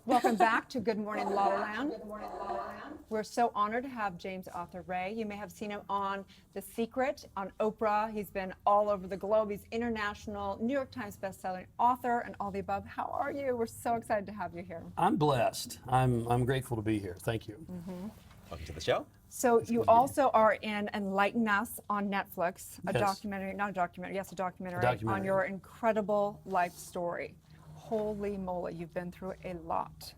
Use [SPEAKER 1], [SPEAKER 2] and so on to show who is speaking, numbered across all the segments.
[SPEAKER 1] Welcome back to Good Morning LaLa Land. We're so honored to have James Arthur Ray. You may have seen him on The Secret, on Oprah. He's been all over the globe. He's international, New York Times bestselling author, and all the above. How are you? We're so excited to have you here.
[SPEAKER 2] I'm blessed. I'm grateful to be here. Thank you.
[SPEAKER 3] Welcome to the show.
[SPEAKER 1] So you also are in Enlighten Us on Netflix, a
[SPEAKER 2] Yes.
[SPEAKER 1] documentary, not a documentary, yes, a documentary on your incredible life story. Holy moly, you've been through a lot.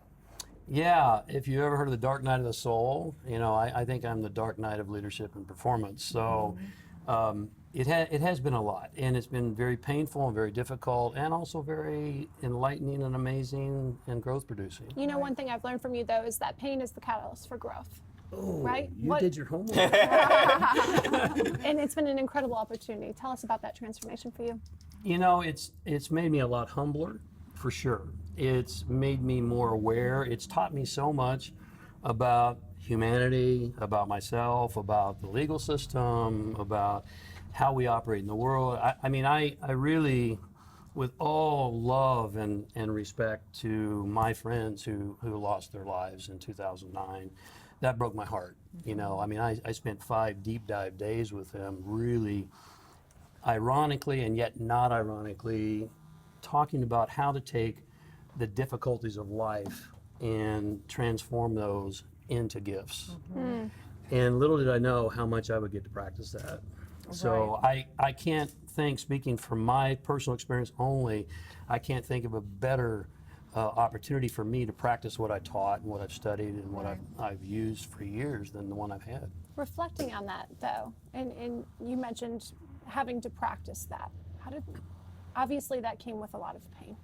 [SPEAKER 2] Yeah, if you ever heard of the dark night of the soul, I think I'm the dark night of leadership and performance. So it has been a lot, and it's been very painful and very difficult, and also very enlightening and amazing and growth producing.
[SPEAKER 4] You know, one thing I've learned from you, though, is that pain is the catalyst for growth.
[SPEAKER 2] Oh,
[SPEAKER 4] right?
[SPEAKER 2] You did your homework.
[SPEAKER 4] And it's been an incredible opportunity. Tell us about that transformation for you.
[SPEAKER 2] You know, it's made me a lot humbler, for sure. It's made me more aware. It's taught me so much about humanity, about myself, about the legal system, about how we operate in the world. I really, with all love and respect to my friends who lost their lives in 2009, that broke my heart. I spent 5 deep dive days with them, really ironically and yet not ironically, talking about how to take the difficulties of life and transform those into gifts. And little did I know how much I would get to practice that. So I can't think, speaking from my personal experience only, I can't think of a better opportunity for me to practice what I taught and what I've studied and what I've used for years than the one I've had.
[SPEAKER 4] Reflecting on that, though, and you mentioned having to practice that. Obviously that came with a lot of pain.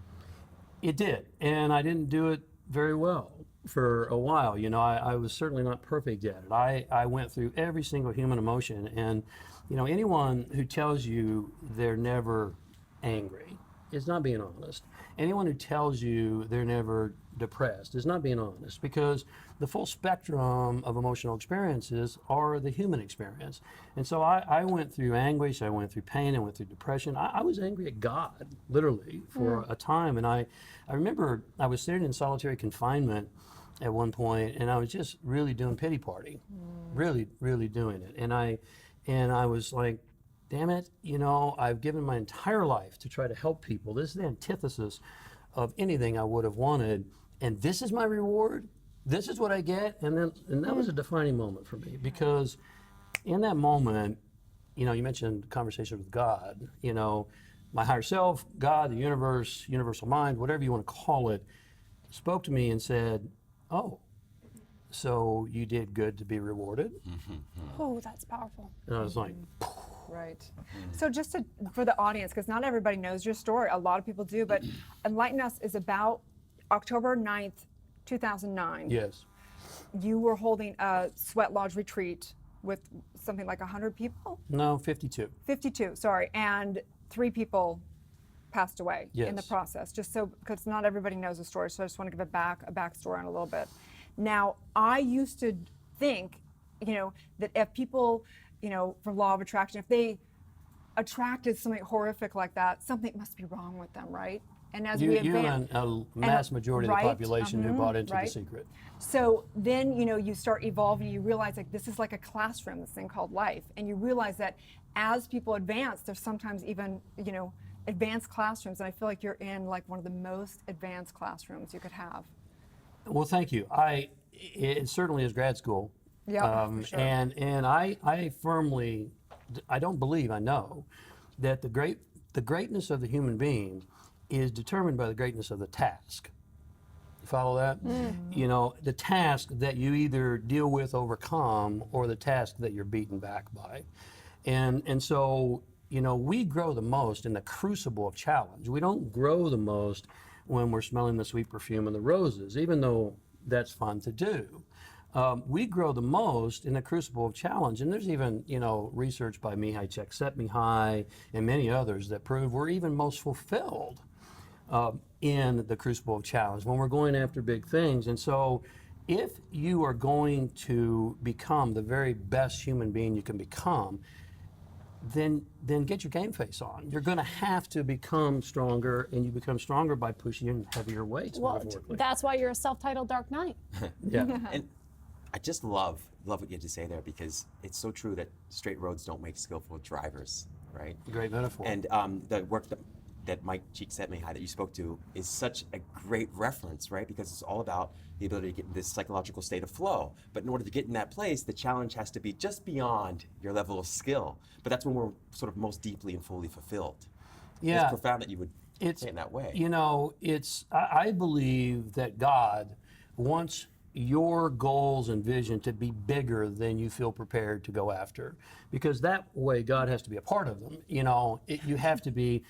[SPEAKER 2] It did, and I didn't do it very well for a while. I was certainly not perfect at it. I went through every single human emotion, and anyone who tells you they're never angry is not being honest. Anyone who tells you they're never depressed is not being honest, because the full spectrum of emotional experiences are the human experience. And so I went through anguish, I went through pain, I went through depression. I was angry at God, literally, for a time. And I remember I was sitting in solitary confinement at one point, and I was just really doing pity party, really, really doing it. And I was like, damn it, I've given my entire life to try to help people. This is the antithesis of anything I would have wanted, and this is my reward. This is what I get. And that was a defining moment for me, because in that moment, you mentioned conversation with God, my higher self, God, the universe, universal mind, whatever you want to call it, spoke to me and said, oh, so you did good to be rewarded?
[SPEAKER 4] Oh, that's powerful.
[SPEAKER 2] And I was like,
[SPEAKER 1] Right. So just for the audience, because not everybody knows your story, a lot of people do, but Enlighten Us is about October 9th, 2009.
[SPEAKER 2] yes.
[SPEAKER 1] You were holding a sweat lodge retreat with something like 100 people?
[SPEAKER 2] No, 52.
[SPEAKER 1] 52, sorry, and 3 people passed away in the
[SPEAKER 2] Yes.
[SPEAKER 1] process, just so, because not everybody knows the story, so I just want to give a backstory on a little bit. Now, I used to think, that if people, from law of attraction, if they attracted something horrific like that, something must be wrong with them, right? And as we advance,
[SPEAKER 2] and a mass majority of the population who bought into The Secret.
[SPEAKER 1] So then, you start evolving, you realize like this is like a classroom, this thing called life. And you realize that as people advance, there's sometimes even, advanced classrooms. And I feel like you're in like one of the most advanced classrooms you could have.
[SPEAKER 2] Well, thank you. It certainly is grad school.
[SPEAKER 1] Yeah, for sure.
[SPEAKER 2] And I firmly, I don't believe, I know, that the greatness of the human being is determined by the greatness of the task. You follow that? The task that you either deal with, overcome, or the task that you're beaten back by. And so, we grow the most in the crucible of challenge. We don't grow the most when we're smelling the sweet perfume of the roses, even though that's fun to do. We grow the most in the crucible of challenge, and there's even research by Mihai Csikszentmihalyi and many others that prove we're even most fulfilled in the crucible of challenge when we're going after big things. And so if you are going to become the very best human being you can become, then get your game face on. You're going to have to become stronger, and you become stronger by pushing in heavier weights.
[SPEAKER 4] Well,
[SPEAKER 2] metaphorically.
[SPEAKER 4] that's why you're a self-titled Dark Knight.
[SPEAKER 2] Yeah.
[SPEAKER 3] And I just love what you had to say there, because it's so true that straight roads don't make skillful drivers, right?
[SPEAKER 2] Great metaphor.
[SPEAKER 3] And the work that Mike Csikszentmihalyi that you spoke to is such a great reference, right? Because it's all about the ability to get in this psychological state of flow. But in order to get in that place, the challenge has to be just beyond your level of skill. But that's when we're sort of most deeply and fully fulfilled.
[SPEAKER 2] Yeah.
[SPEAKER 3] It's profound that you would say it in that way.
[SPEAKER 2] You know, I believe that God wants your goals and vision to be bigger than you feel prepared to go after, because that way God has to be a part of them. You know, you have to be.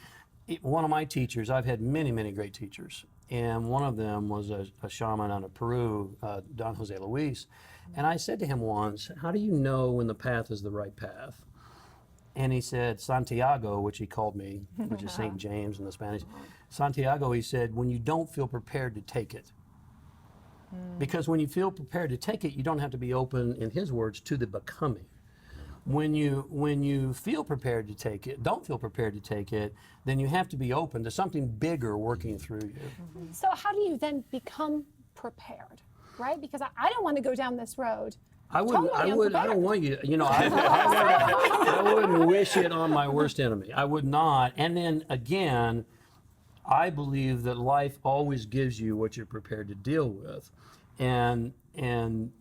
[SPEAKER 2] One of my teachers, I've had many, many great teachers, and one of them was a shaman out of Peru, Don Jose Luis. And I said to him once, how do you know when the path is the right path? And he said, Santiago, which he called me, which is St. James in the Spanish. Santiago, he said, when you don't feel prepared to take it. Because when you feel prepared to take it, you don't have to be open, in his words, to the becoming. When you feel prepared to take it, don't feel prepared to take it, then you have to be open to something bigger working through you.
[SPEAKER 4] So how do you then become prepared, right? Because I don't want to go down this road.
[SPEAKER 2] I wouldn't.
[SPEAKER 4] Totally
[SPEAKER 2] I would. I don't want you. You know, I wouldn't wish it on my worst enemy. I would not. And then again, I believe that life always gives you what you're prepared to deal with, and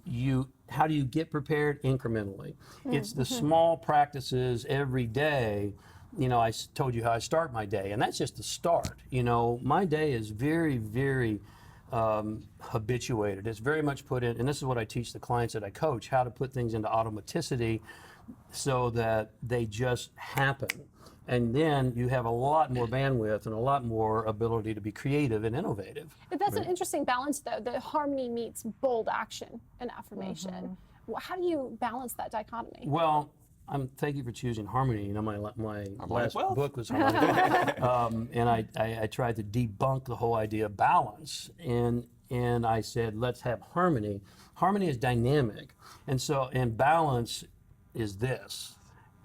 [SPEAKER 2] you. How do you get prepared? Incrementally. It's the small practices every day. You know, I told you how I start my day, and that's just the start. You know, my day is very, very habituated. It's very much put in, and this is what I teach the clients that I coach, how to put things into automaticity so that they just happen. And then you have a lot more bandwidth and a lot more ability to be creative and innovative.
[SPEAKER 4] That's an interesting balance, though. The harmony meets bold action and affirmation. How do you balance that dichotomy?
[SPEAKER 2] Well, thank you for choosing harmony. You know, my last book was harmony. And I tried to debunk the whole idea of balance. And I said, let's have harmony. Harmony is dynamic. And balance is this.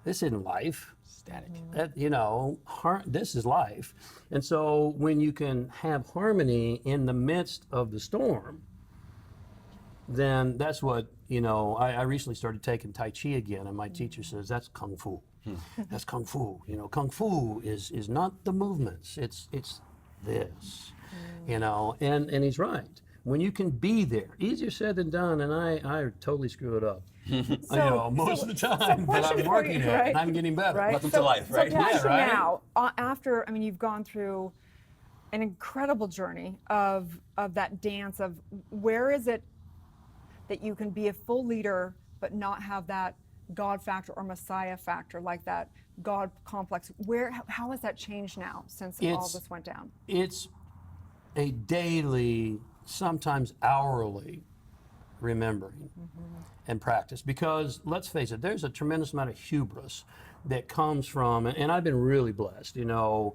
[SPEAKER 2] This isn't life.
[SPEAKER 3] Static.
[SPEAKER 2] You know, this is life. And so when you can have harmony in the midst of the storm, then that's what, you know, I recently started taking Tai Chi again, and my teacher says, that's Kung Fu. That's Kung Fu. You know, Kung Fu is not the movements, it's this, you know, and he's right. When you can be there, easier said than done, and I totally screw it up. You know, most of the time, but I'm working at it,
[SPEAKER 1] right?
[SPEAKER 2] and I'm getting better.
[SPEAKER 1] Right?
[SPEAKER 3] Welcome to life, right?
[SPEAKER 1] So question
[SPEAKER 2] right?
[SPEAKER 1] now, after, I mean, you've gone through an incredible journey of that dance of where is it that you can be a full leader but not have that God factor or Messiah factor, like that God complex? How has that changed now since all this went down?
[SPEAKER 2] It's a daily, sometimes hourly remembering and practice, because let's face it, there's a tremendous amount of hubris that comes from, and I've been really blessed. You know,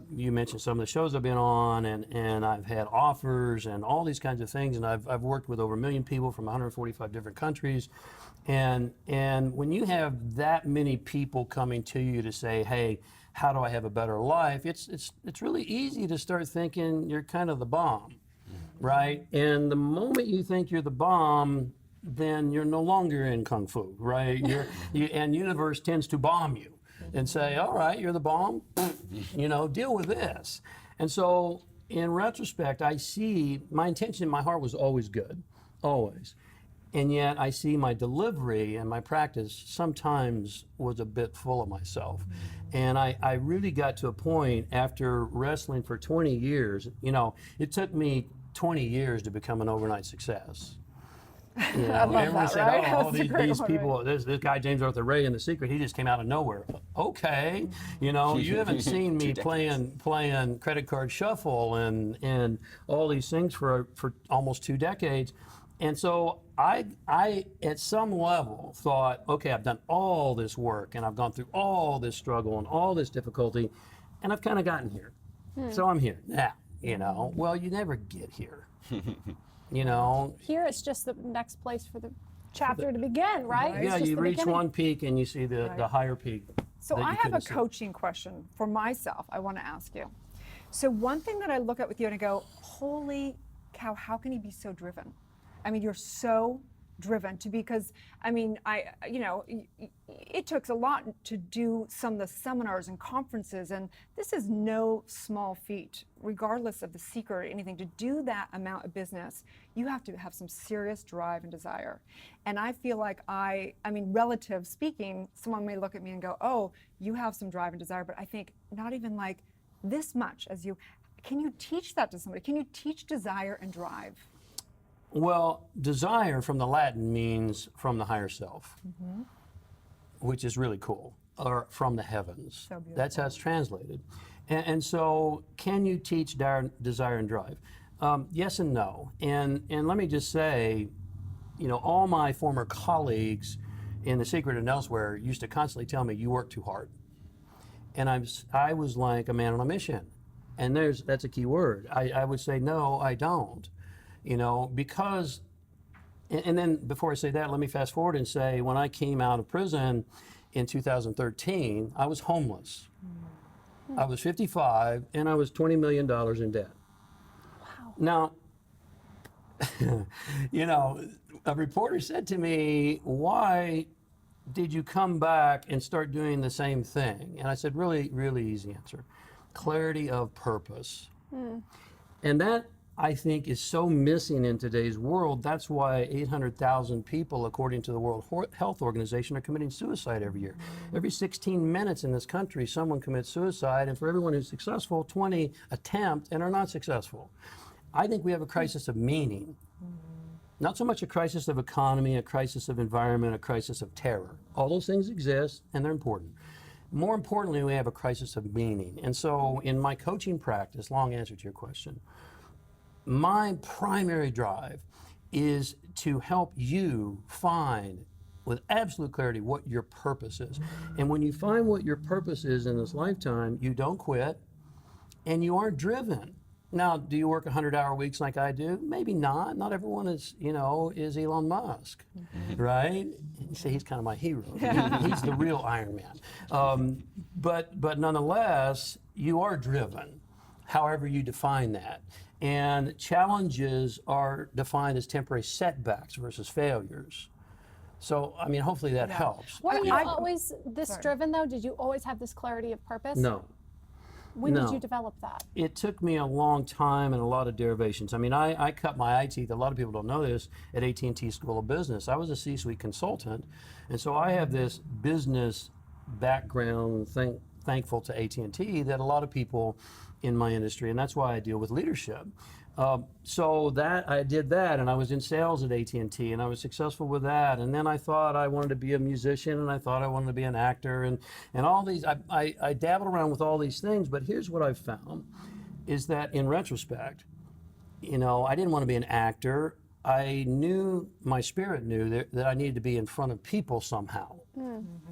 [SPEAKER 2] you mentioned some of the shows I've been on, and I've had offers and all these kinds of things, and I've worked with over 1 million people from 145 different countries, and when you have that many people coming to you to say, hey, how do I have a better life? It's really easy to start thinking you're kind of the bomb, right? And the moment you think you're the bomb, then you're no longer in Kung Fu, right? And universe tends to bomb you and say, all right, you're the bomb, you know, deal with this. And so in retrospect, I see my intention in my heart was always good, always. And yet I see my delivery and my practice sometimes was a bit full of myself. And I really got to a point after wrestling for 20 years, you know, it took me 20 years to become an overnight success. You know,
[SPEAKER 1] I love
[SPEAKER 2] everyone
[SPEAKER 1] that,
[SPEAKER 2] said,
[SPEAKER 1] right?
[SPEAKER 2] oh,
[SPEAKER 1] That's a
[SPEAKER 2] these
[SPEAKER 1] great one,
[SPEAKER 2] people, this guy, James Arthur Ray in The Secret, he just came out of nowhere. Okay, you know, you haven't seen me playing credit card shuffle and all these things for almost 2 decades. And so I at some level thought, okay, I've done all this work and I've gone through all this struggle and all this difficulty, and I've kind of gotten here. So I'm here now, you know. Well, you never get here. You know,
[SPEAKER 4] Here it's just the next place for the chapter to begin, right? It's
[SPEAKER 2] yeah,
[SPEAKER 4] just
[SPEAKER 2] you
[SPEAKER 4] the
[SPEAKER 2] reach
[SPEAKER 4] beginning.
[SPEAKER 2] one peak and you see the higher peak
[SPEAKER 1] So
[SPEAKER 2] that you
[SPEAKER 1] I have a
[SPEAKER 2] couldn't see.
[SPEAKER 1] coaching question for myself I want to ask you. So one thing that I look at with you and I go, holy cow, how can he be so driven? I mean, you're so driven to because I mean, it took a lot to do some of the seminars and conferences, and this is no small feat, regardless of the secret or anything. To do that amount of business, you have to have some serious drive and desire. And I feel like I mean, relative speaking, someone may look at me and go, oh, you have some drive and desire, but I think not even like this much as you. Can you teach that to somebody? Can you teach desire and drive?
[SPEAKER 2] Well, desire from the Latin means from the higher self, which is really cool, or from the heavens.
[SPEAKER 1] So beautiful.
[SPEAKER 2] That's how it's translated. And so, can you teach desire and drive? Yes and no. And let me just say, all my former colleagues in The Secret and elsewhere used to constantly tell me, you work too hard. And I was like a man on a mission. And that's a key word. I would say, no, I don't. Because, and then before I say that, let me fast forward and say, when I came out of prison in 2013, I was homeless. I was 55 and I was $20 million in debt.
[SPEAKER 4] Wow.
[SPEAKER 2] Now, a reporter said to me, why did you come back and start doing the same thing? And I said, really, really easy answer. Clarity of purpose. And that, I think, is so missing in today's world. That's why 800,000 people, according to the World Health Organization, are committing suicide every year. Every 16 minutes in this country, someone commits suicide, and for everyone who's successful, 20 attempt and are not successful. I think we have a crisis of meaning. Not so much a crisis of economy, a crisis of environment, a crisis of terror. All those things exist, and they're important. More importantly, we have a crisis of meaning. And so in my coaching practice, long answer to your question, my primary drive is to help you find with absolute clarity what your purpose is. And when you find what your purpose is in this lifetime, you don't quit and you are driven. Now, do you work 100-hour weeks like I do? Maybe not. Not everyone is, is Elon Musk, right? You say he's kind of my hero. He's the real Iron Man. But nonetheless, you are driven, however you define that. And challenges are defined as temporary setbacks versus failures. So, I mean, hopefully that helps.
[SPEAKER 4] Were you
[SPEAKER 1] I-
[SPEAKER 4] always this driven, though? Did you always have this clarity of purpose?
[SPEAKER 2] No.
[SPEAKER 4] When did
[SPEAKER 2] No.
[SPEAKER 4] you develop that?
[SPEAKER 2] It took me a long time and a lot of derivations. I mean, I cut my eye teeth, a lot of people don't know this, at AT&T School of Business. I was a C-suite consultant, and so I have this business background, thankful to AT&T, that a lot of people in my industry, and that's why I deal with leadership. So that I did that, and I was in sales at AT&T, and I was successful with that. And then I thought I wanted to be a musician, and I thought I wanted to be an actor, and all these. I dabbled around with all these things, but here's what I've found, is that in retrospect, I didn't want to be an actor. I knew, my spirit knew that I needed to be in front of people somehow.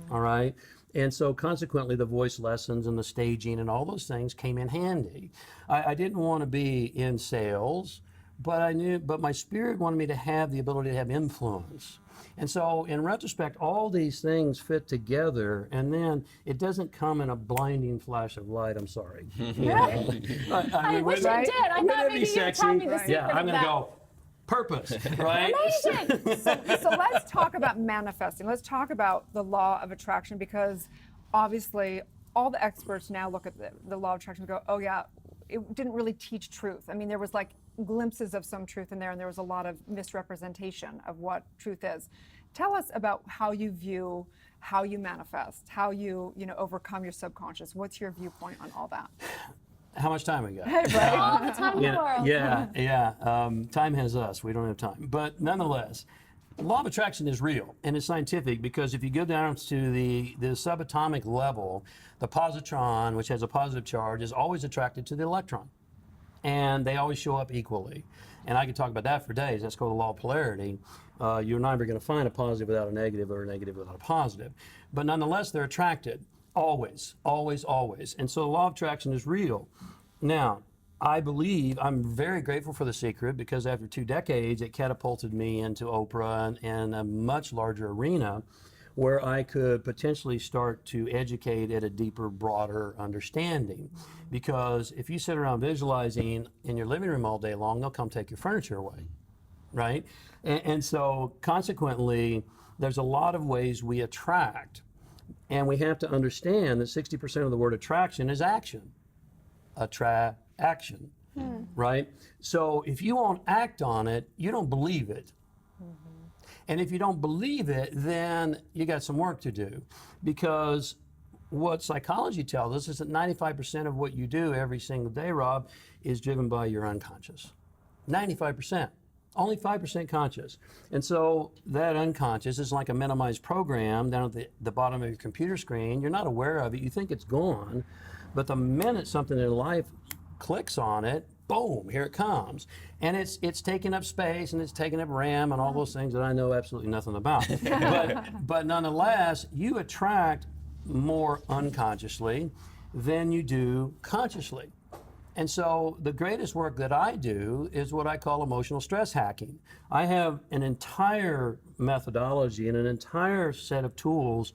[SPEAKER 2] All right. And so consequently, the voice lessons and the staging and all those things came in handy. I didn't want to be in sales, but my spirit wanted me to have the ability to have influence. And so in retrospect, all these things fit together, and then it doesn't come in a blinding flash of light. I'm sorry.
[SPEAKER 4] I wish it did. I
[SPEAKER 2] wouldn't
[SPEAKER 4] thought
[SPEAKER 2] it be
[SPEAKER 4] maybe you'd tell me the secret
[SPEAKER 2] Yeah, I'm
[SPEAKER 4] of
[SPEAKER 2] going to
[SPEAKER 4] that.
[SPEAKER 2] go, purpose, right?
[SPEAKER 4] Amazing.
[SPEAKER 1] So let's talk about manifesting. Let's talk about the law of attraction, because obviously all the experts now look at the law of attraction and go, oh yeah, it didn't really teach truth. I mean, there was like glimpses of some truth in there, and there was a lot of misrepresentation of what truth is. Tell us about how you view, how you manifest, how you overcome your subconscious. What's your viewpoint on all that?
[SPEAKER 2] How much time we got?
[SPEAKER 4] All the time in the world.
[SPEAKER 2] Yeah. Time has us. We don't have time. But nonetheless, the law of attraction is real, and it's scientific, because if you go down to the subatomic level, the positron, which has a positive charge, is always attracted to the electron. And they always show up equally. And I could talk about that for days. That's called the law of polarity. You're never going to find a positive without a negative, or a negative without a positive. But nonetheless, they're attracted. Always, always, always. And so the law of attraction is real. Now, I'm very grateful for The Secret, because after 2 decades, it catapulted me into Oprah and a much larger arena where I could potentially start to educate at a deeper, broader understanding. Because if you sit around visualizing in your living room all day long, they'll come take your furniture away, right? And so consequently, there's a lot of ways we attract. And we have to understand that 60% of the word attraction is action. Action, right? So if you won't act on it, you don't believe it. And if you don't believe it, then you got some work to do. Because what psychology tells us is that 95% of what you do every single day, Rob, is driven by your unconscious. 95%. Only 5% conscious. And so that unconscious is like a minimized program down at the bottom of your computer screen. You're not aware of it. You think it's gone. But the minute something in life clicks on it, boom, here it comes. And it's taking up space and it's taking up RAM and all those things that I know absolutely nothing about. but nonetheless, you attract more unconsciously than you do consciously. And so the greatest work that I do is what I call emotional stress hacking. I have an entire methodology and an entire set of tools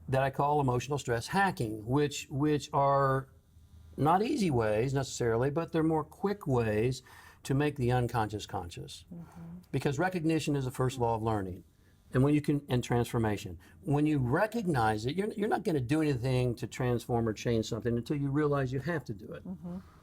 [SPEAKER 2] that I call emotional stress hacking, which are not easy ways necessarily, but they're more quick ways to make the unconscious conscious. Because recognition is the first law of learning. And transformation. When you recognize it, you're not going to do anything to transform or change something until you realize you have to do it.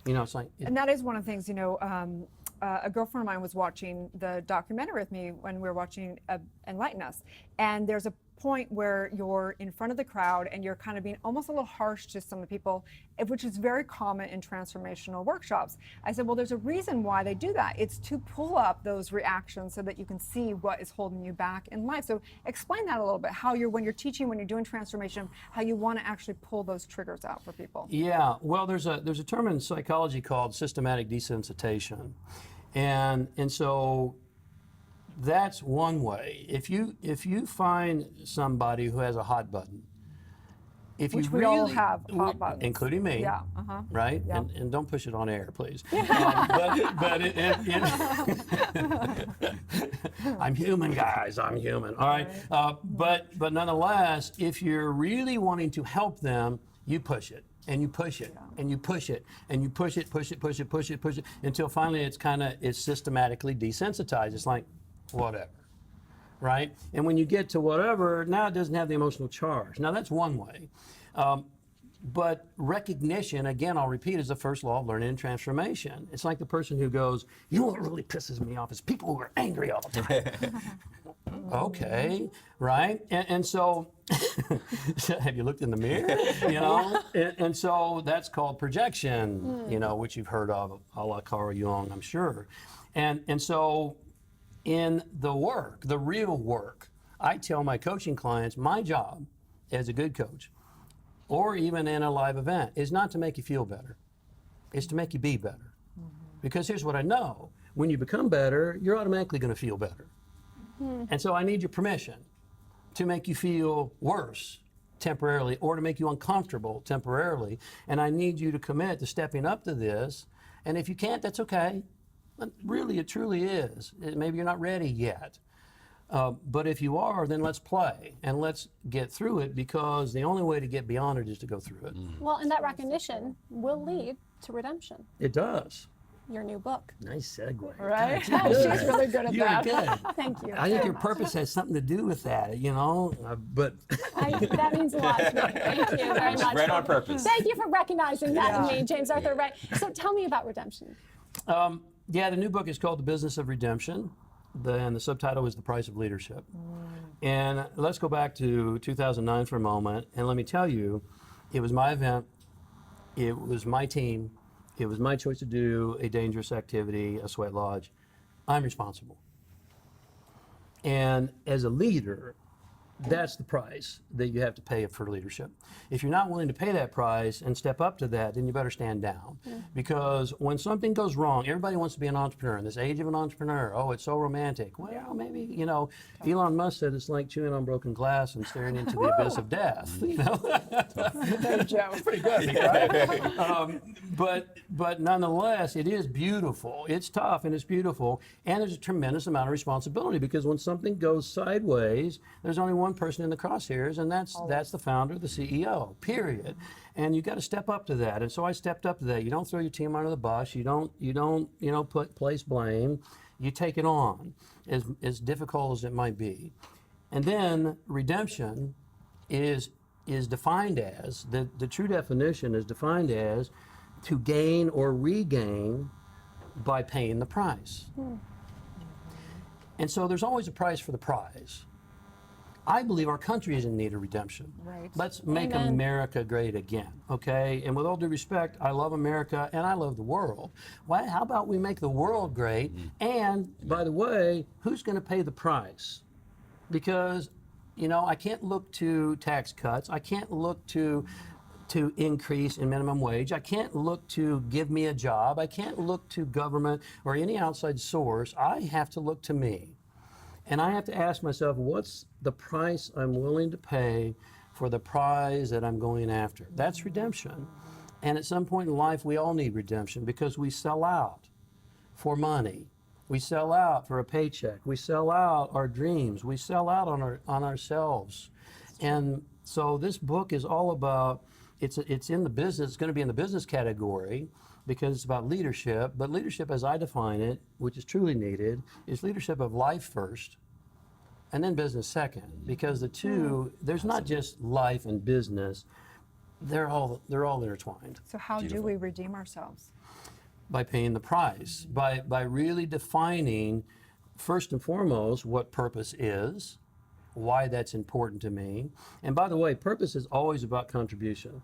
[SPEAKER 2] You know, it's like.
[SPEAKER 1] And that is one of the things, a girlfriend of mine was watching the documentary with me when we were watching Enlighten Us. And there's a point where you're in front of the crowd and you're kind of being almost a little harsh to some of the people, which is very common in transformational workshops. I said, well, there's a reason why they do that. It's to pull up those reactions so that you can see what is holding you back in life. So explain that a little bit, how when you're teaching, when you're doing transformation, how you want to actually pull those triggers out for people.
[SPEAKER 2] Yeah, well, there's a term in psychology called systematic desensitization. And so that's one way. If you find somebody who has a hot button,
[SPEAKER 1] Which we all have hot buttons.
[SPEAKER 2] Including me,
[SPEAKER 1] Yeah,
[SPEAKER 2] right?
[SPEAKER 1] Yeah.
[SPEAKER 2] And don't push it on air, please. I'm human, guys. I'm human. All right. But nonetheless, if you're really wanting to help them, you push it. And you push it, and you push it, and you push it, until finally it's systematically desensitized. It's like, whatever, right? And when you get to whatever, now it doesn't have the emotional charge. Now that's one way. But recognition, again, I'll repeat, is the first law of learning and transformation. It's like the person who goes, you know what really pisses me off is people who are angry all the time. Okay, right? And so, have you looked in the mirror? You know? And so that's called projection, which you've heard of, a la Carl Jung, I'm sure. And so, in the work, the real work, I tell my coaching clients, my job as a good coach, or even in a live event, is not to make you feel better. It's to make you be better. Because here's what I know. When you become better, you're automatically going to feel better. And so I need your permission to make you feel worse temporarily or to make you uncomfortable temporarily. And I need you to commit to stepping up to this. And if you can't, that's okay. Really, it truly is. Maybe you're not ready yet. But if you are, then let's play and let's get through it, because the only way to get beyond it is to go through it.
[SPEAKER 4] Well, and that recognition will lead to redemption.
[SPEAKER 2] It does.
[SPEAKER 4] Your new book.
[SPEAKER 2] Nice segue.
[SPEAKER 1] Right?
[SPEAKER 2] God, you're
[SPEAKER 1] She's really good at
[SPEAKER 2] You're
[SPEAKER 1] that.
[SPEAKER 2] good.
[SPEAKER 4] Thank you.
[SPEAKER 2] I think your purpose has something to do with that, but
[SPEAKER 4] That means a lot to me. Thank you very much.
[SPEAKER 3] Right on purpose.
[SPEAKER 4] Thank you for recognizing that in me, James Arthur Wright. So tell me about redemption.
[SPEAKER 2] yeah, the new book is called The Business of Redemption, and the subtitle is The Price of Leadership. And let's go back to 2009 for a moment, and let me tell you, it was my event, it was my team, it was my choice to do a dangerous activity, a sweat lodge. I'm responsible. And as a leader, that's the price that you have to pay for leadership. If you're not willing to pay that price and step up to that, then you better stand down. Because when something goes wrong, everybody wants to be an entrepreneur. In this age of an entrepreneur, oh, it's so romantic. Well, maybe, Elon Musk said it's like chewing on broken glass and staring into the abyss of death.
[SPEAKER 1] Joe.
[SPEAKER 2] Pretty good, right? But nonetheless, it is beautiful. It's tough and it's beautiful. And there's a tremendous amount of responsibility, because when something goes sideways, there's only one one person in the crosshairs, and that's the founder, the CEO, period. And you got to step up to that. And so I stepped up to that. You don't throw your team under the bus. You don't place blame. You take it on, as difficult as it might be. And then redemption is defined as, the true definition is defined as to gain or regain by paying the price. And so there's always a price for the prize. I believe our country is in need of redemption.
[SPEAKER 1] Right.
[SPEAKER 2] Let's make
[SPEAKER 4] Amen.
[SPEAKER 2] America great again, okay? And with all due respect, I love America and I love the world. Why, how about we make the world great? And by the way, who's going to pay the price? Because, I can't look to tax cuts. I can't look to increase in minimum wage. I can't look to give me a job. I can't look to government or any outside source. I have to look to me. And I have to ask myself, what's the price I'm willing to pay for the prize that I'm going after? That's redemption. And at some point in life, we all need redemption because we sell out for money. We sell out for a paycheck. We sell out our dreams. We sell out on ourselves. And so this book is all about, it's in the business, it's going to be in the business category because it's about leadership. But leadership, as I define it, which is truly needed, is leadership of life first and then business second. Because the two, there's not just life and business, they're all intertwined.
[SPEAKER 1] So how do we redeem ourselves?
[SPEAKER 2] By paying the price, by really defining, first and foremost, what purpose is, why that's important to me. And by the way, purpose is always about contribution.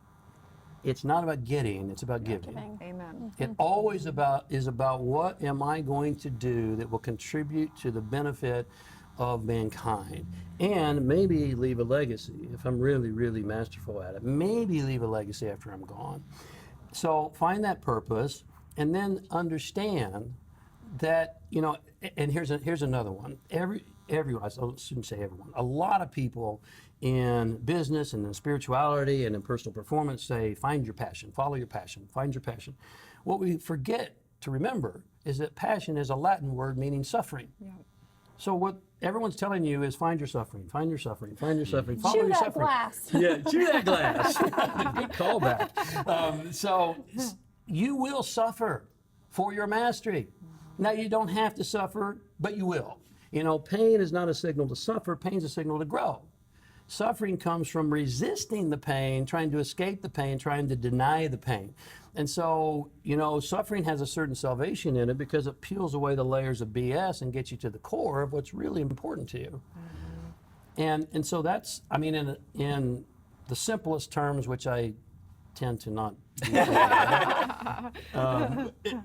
[SPEAKER 2] It's not about getting, it's about giving.
[SPEAKER 1] Amen.
[SPEAKER 2] It always is about what am I going to do that will contribute to the benefit of mankind, and maybe leave a legacy if I'm really, really masterful at it. Maybe leave a legacy after I'm gone. So find that purpose, and then understand that, and here's another one. Everyone, I shouldn't say everyone, a lot of people in business and in spirituality and in personal performance say, find your passion, follow your passion, find your passion. What we forget to remember is that passion is a Latin word meaning suffering.
[SPEAKER 1] Yeah.
[SPEAKER 2] So what everyone's telling you is find your suffering, find your suffering, find your suffering, follow
[SPEAKER 4] Chew
[SPEAKER 2] your
[SPEAKER 4] that
[SPEAKER 2] suffering.
[SPEAKER 4] glass.
[SPEAKER 2] Yeah, chew that glass. Good callback. So you will suffer for your mastery. Now you don't have to suffer, but you will. Pain is not a signal to suffer, pain is a signal to grow. Suffering comes from resisting the pain, trying to escape the pain, trying to deny the pain. And so, suffering has a certain salvation in it because it peels away the layers of BS and gets you to the core of what's really important to you. And so that's, in the simplest terms, which I tend to not do.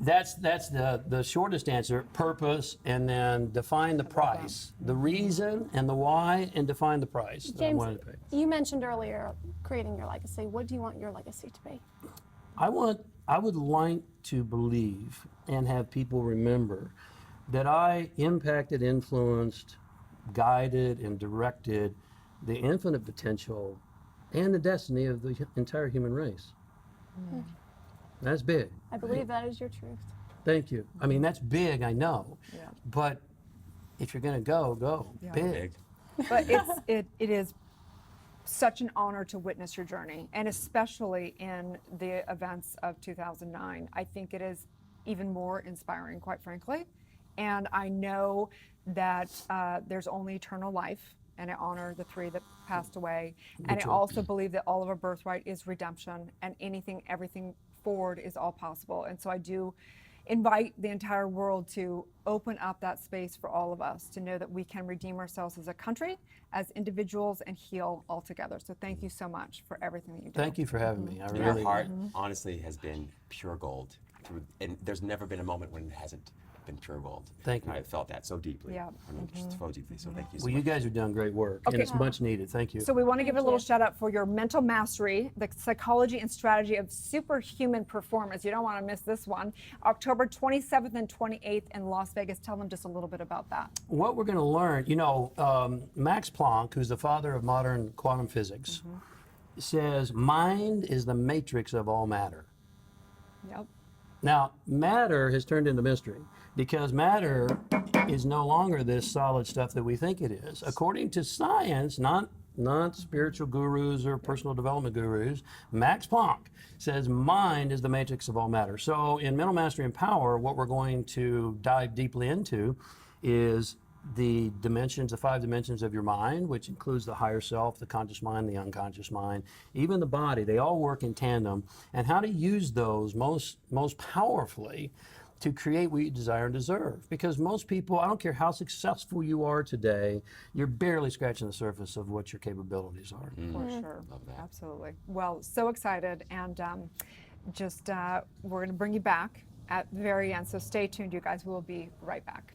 [SPEAKER 2] That's the shortest answer, purpose, and then define the price, the reason and the why, and define the price that I'm
[SPEAKER 4] James,
[SPEAKER 2] willing to pay.
[SPEAKER 4] you mentioned earlier creating your legacy. What do you want your legacy to be?
[SPEAKER 2] I would like to believe and have people remember that I impacted, influenced, guided, and directed the infinite potential and the destiny of the entire human race. That's big.
[SPEAKER 4] I believe that is your truth.
[SPEAKER 2] Thank you. That's big, I know.
[SPEAKER 1] Yeah.
[SPEAKER 2] But if you're going to go
[SPEAKER 1] Yeah.
[SPEAKER 2] big.
[SPEAKER 1] But it is such an honor to witness your journey, and especially in the events of 2009. I think it is even more inspiring, quite frankly. And I know that there's only eternal life, and I honor the three that passed away. And I also believe that all of our birthright is redemption, and everything forward is all possible. And so I do invite the entire world to open up that space for all of us to know that we can redeem ourselves as a country, as individuals, and heal all together. So thank you so much for everything that you do.
[SPEAKER 2] Thank you for having me. I
[SPEAKER 3] Your
[SPEAKER 2] really
[SPEAKER 3] heart, honestly, has been pure gold. And there's never been a moment when it hasn't been pure gold.
[SPEAKER 2] Thank you.
[SPEAKER 3] And I felt that so deeply.
[SPEAKER 1] Yeah.
[SPEAKER 3] So deeply. So thank you so
[SPEAKER 2] Well, you
[SPEAKER 3] much.
[SPEAKER 2] guys are doing great work, and
[SPEAKER 1] Okay.
[SPEAKER 2] it's much needed. Thank you.
[SPEAKER 1] So we want to give a
[SPEAKER 4] Thank
[SPEAKER 1] little
[SPEAKER 4] you.
[SPEAKER 1] shout out for your mental mastery, the psychology and strategy of superhuman performance. You don't want to miss this one. October 27th and 28th in Las Vegas. Tell them just a little bit about that.
[SPEAKER 2] What we're going to learn, Max Planck, who's the father of modern quantum physics, says mind is the matrix of all matter.
[SPEAKER 1] Yep.
[SPEAKER 2] Now, matter has turned into mystery. because matter is no longer this solid stuff that we think it is. According to science, not spiritual gurus or personal development gurus, Max Planck says mind is the matrix of all matter. So in Mental Mastery and Power, what we're going to dive deeply into is the dimensions, the 5 dimensions of your mind, which includes the higher self, the conscious mind, the unconscious mind, even the body. They all work in tandem, and how to use those most powerfully to create what you desire and deserve. Because most people, I don't care how successful you are today, you're barely scratching the surface of what your capabilities are.
[SPEAKER 1] For sure.
[SPEAKER 3] Love that.
[SPEAKER 1] Absolutely. Well, so excited. And we're going to bring you back at the very end. So stay tuned, you guys. We'll be right back.